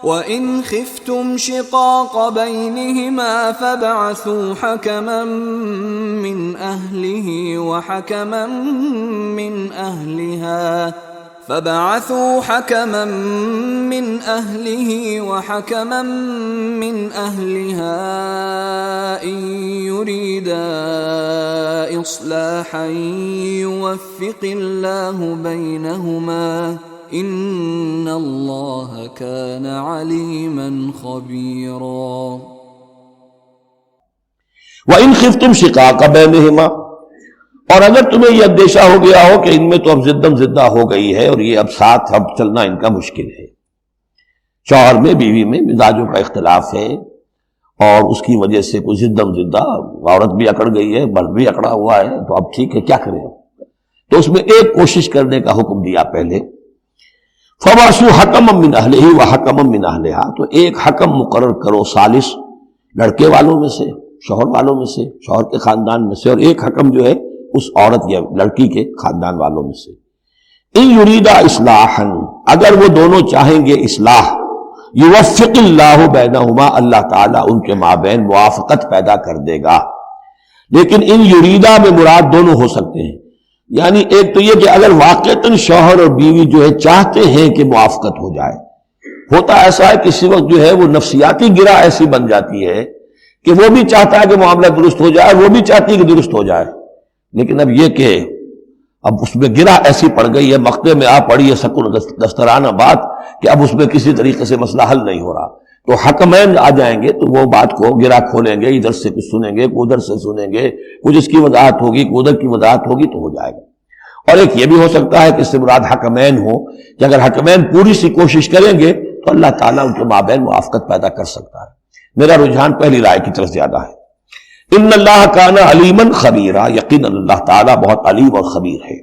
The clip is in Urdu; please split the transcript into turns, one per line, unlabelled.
وَإِنْ خِفْتُمْ شِقَاقَ بَيْنِهِمَا فَابْعَثُوا حَكَمًا مِّنْ أَهْلِهِ وَحَكَمًا مِّنْ أَهْلِهَا إِن يُرِيدَا إِصْلَاحًا يُوَفِّقِ اللَّهُ بَيْنَهُمَا إِنَّ اللَّهَ كَانَ عَلِيمًا خَبِيرًا۔
وَإِنْ خِفْتُمْ شِقَاقَ بَيْنِهِمَا، اور اگر تمہیں یہ اندیشہ ہو گیا ہو کہ ان میں تو اب زدم زدہ ہو گئی ہے اور یہ اب ساتھ اب چلنا ان کا مشکل ہے، شوہر میں بیوی میں مزاجوں کا اختلاف ہے اور اس کی وجہ سے کوئی زدم زدہ، عورت بھی اکڑ گئی ہے مرد بھی اکڑا ہوا ہے، تو اب ٹھیک ہے کیا کریں؟ تو اس میں ایک کوشش کرنے کا حکم دیا پہلے، فَوَاسُوا حَكَمًا مِّنْ أَهْلِهِ وَحَكَمًا مِّنْ أَهْلِهَا، تو ایک حکم مقرر کرو ثالث، لڑکے والوں میں سے، شوہر والوں میں سے، شوہر کے خاندان میں سے، اور ایک حکم جو ہے اس عورت یا لڑکی کے خاندان والوں میں سے۔ ان یریدا اصلاحا، اگر وہ دونوں چاہیں گے اصلاح، یوفق اللہ بینہما، اللہ تعالیٰ ان کے مابین موافقت پیدا کر دے گا۔ لیکن ان یریدا میں مراد دونوں ہو سکتے ہیں، یعنی ایک تو یہ کہ اگر واقعتاً شوہر اور بیوی جو ہے چاہتے ہیں کہ موافقت ہو جائے، ہوتا ایسا ہے کسی وقت جو ہے وہ نفسیاتی گرہ ایسی بن جاتی ہے کہ وہ بھی چاہتا ہے کہ معاملہ درست ہو جائے، وہ بھی چاہتی ہے کہ درست ہو جائے، لیکن اب یہ کہ اب اس میں گرہ ایسی پڑ گئی ہے، مقطع میں آ پڑی ہے سکون دسترانہ بات، کہ اب اس میں کسی طریقے سے مسئلہ حل نہیں ہو رہا، تو حکمین آ جائیں گے تو وہ بات کو گرہ کھولیں گے، ادھر سے کچھ سنیں گے، ادھر سے سنیں گے، کچھ اس کی وضاحت ہوگی، ادھر کی وضاحت ہوگی، تو ہو جائے گا۔ اور ایک یہ بھی ہو سکتا ہے کہ اس سے مراد حکمین ہو، کہ اگر حکمین پوری سی کوشش کریں گے تو اللہ تعالیٰ ان کے مابین موافقت پیدا کر سکتا ہے۔ میرا رجحان پہلی رائے کی طرف زیادہ ہے۔ ان اللہ کان علیما خبیرا، یقینا اللہ تعالیٰ بہت علیم اور خبیر ہے۔